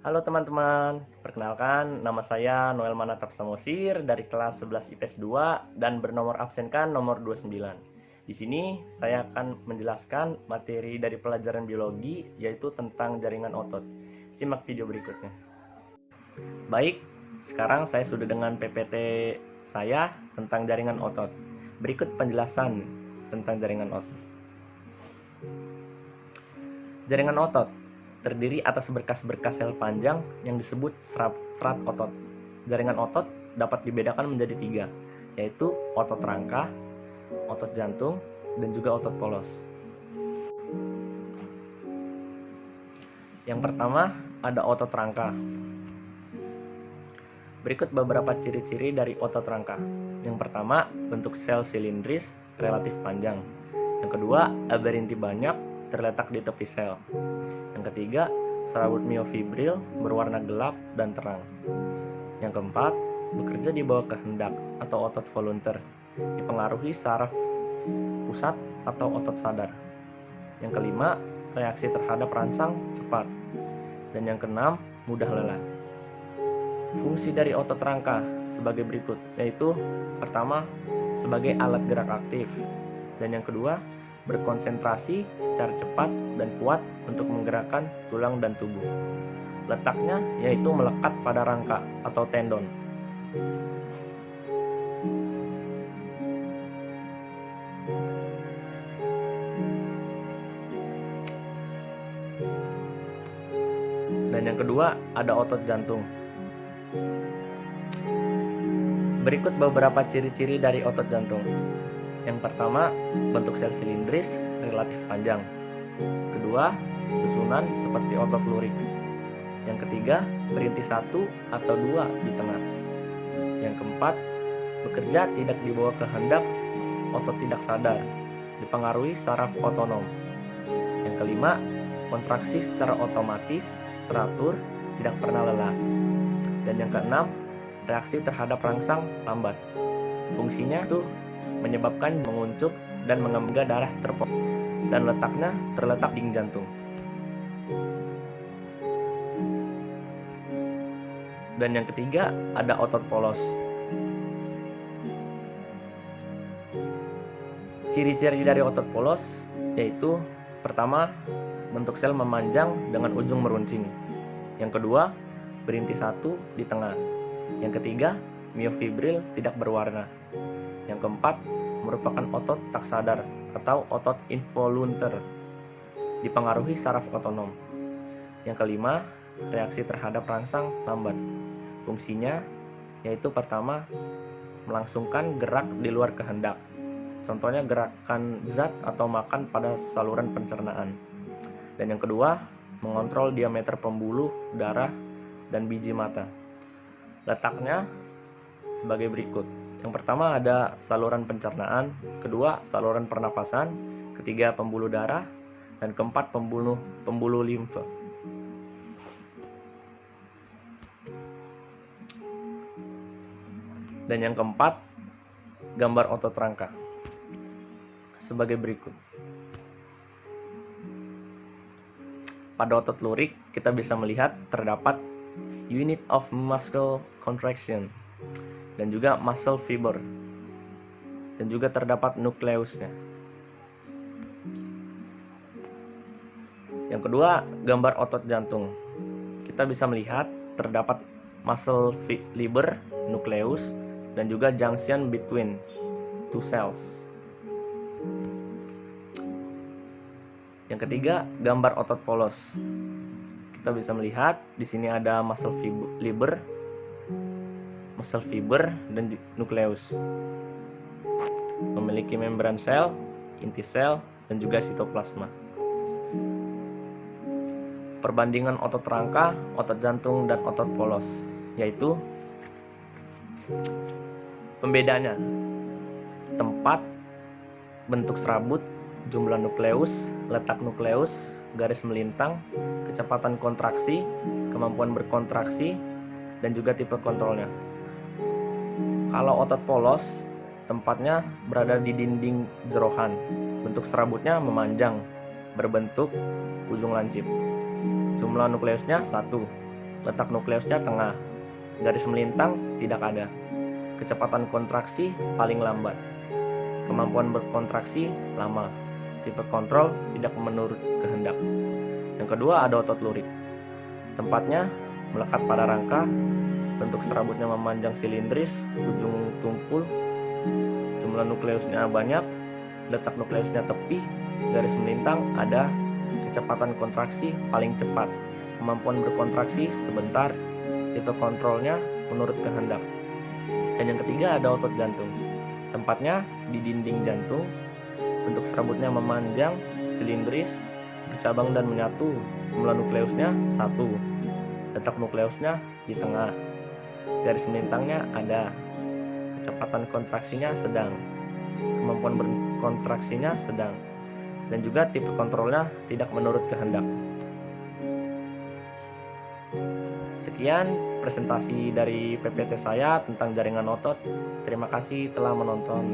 Halo teman-teman, perkenalkan nama saya Noel Manatap Samosir dari kelas 11 IPS 2 dan bernomor absen kan nomor 29. Di sini saya akan menjelaskan materi dari pelajaran biologi yaitu tentang jaringan otot. Simak video berikutnya. Baik, sekarang saya sudah dengan PPT saya tentang jaringan otot. Berikut penjelasan tentang jaringan otot. Jaringan otot terdiri atas berkas-berkas sel panjang yang disebut serat otot. Jaringan otot dapat dibedakan menjadi tiga, yaitu otot rangka, otot jantung, dan juga otot polos. Yang pertama ada otot rangka. Berikut beberapa ciri-ciri dari otot rangka. Yang pertama, bentuk sel silindris relatif panjang. Yang kedua, aberinti banyak terletak di tepi sel. Yang ketiga, serabut miofibril berwarna gelap dan terang. Yang keempat, bekerja di bawah kehendak atau otot volunteer, dipengaruhi saraf pusat atau otot sadar. Yang kelima, reaksi terhadap rangsang cepat. Dan yang keenam, mudah lelah. Fungsi dari otot rangka sebagai berikut, yaitu pertama, sebagai alat gerak aktif. Dan yang kedua, berkonsentrasi secara cepat dan kuat untuk menggerakkan tulang dan tubuh. Letaknya yaitu melekat pada rangka atau tendon. Dan yang kedua ada otot jantung. Berikut beberapa ciri-ciri dari otot jantung. Yang pertama, bentuk sel silindris relatif panjang. Kedua, susunan seperti otot lurik. Yang ketiga, berintis satu atau dua di tengah. Yang keempat, bekerja tidak di bawah kehendak otot tidak sadar, dipengaruhi saraf otonom. Yang kelima, kontraksi secara otomatis, teratur, tidak pernah lelah. Dan yang keenam, reaksi terhadap rangsang lambat. Fungsinya itu menyebabkan menguncup dan mengemga darah terpotong, dan letaknya terletak di jantung. Dan yang ketiga ada otot polos. Ciri-ciri dari otot polos yaitu pertama, bentuk sel memanjang dengan ujung meruncing. Yang kedua, berintis satu di tengah. Yang ketiga, miofibril tidak berwarna. Yang keempat, merupakan otot tak sadar atau otot involunter, dipengaruhi saraf otonom. Yang kelima, reaksi terhadap rangsang lambat. Fungsinya yaitu pertama, melangsungkan gerak di luar kehendak. Contohnya gerakan zat atau makan pada saluran pencernaan. Dan yang kedua, mengontrol diameter pembuluh darah dan biji mata. Letaknya sebagai berikut. Yang pertama ada saluran pencernaan, kedua saluran pernapasan, ketiga pembuluh darah, dan keempat pembuluh limfe. Dan yang keempat, gambar otot rangka sebagai berikut. Pada otot lurik kita bisa melihat terdapat unit of muscle contraction dan juga muscle fiber, dan juga terdapat nukleusnya. Yang kedua, gambar otot jantung. Kita bisa melihat terdapat muscle fiber, nukleus, dan juga junction between two cells. Yang ketiga, gambar otot polos. Kita bisa melihat di sini ada muscle fiber dan nukleus. Memiliki membran sel, inti sel, dan juga sitoplasma. Perbandingan otot rangka, otot jantung, dan otot polos, yaitu pembedanya: tempat, bentuk serabut, jumlah nukleus, letak nukleus, garis melintang, kecepatan kontraksi, kemampuan berkontraksi, dan juga tipe kontrolnya. Kalau otot polos, tempatnya berada di dinding jerohan. Bentuk serabutnya memanjang, berbentuk ujung lancip. Jumlah nukleusnya 1. letak nukleusnya tengah, garis melintang tidak ada, kecepatan kontraksi paling lambat, kemampuan berkontraksi lama, tipe kontrol tidak menurut kehendak. Yang kedua ada otot lurik, tempatnya melekat pada rangka, bentuk serabutnya memanjang silindris, ujung tumpul, jumlah nukleusnya banyak, letak nukleusnya tepi, garis melintang ada, kecepatan kontraksi paling cepat, kemampuan berkontraksi sebentar, tipe kontrolnya menurut kehendak. Dan yang ketiga ada otot jantung, tempatnya di dinding jantung, bentuk serabutnya memanjang, silindris, bercabang dan menyatu, jumlah nukleusnya 1, letak nukleusnya di tengah, garis melintangnya ada, kecepatan kontraksinya sedang, kemampuan berkontraksinya sedang, dan juga tipe kontrolnya tidak menurut kehendak. Sekian presentasi dari PPT saya tentang jaringan otot. Terima kasih telah menonton.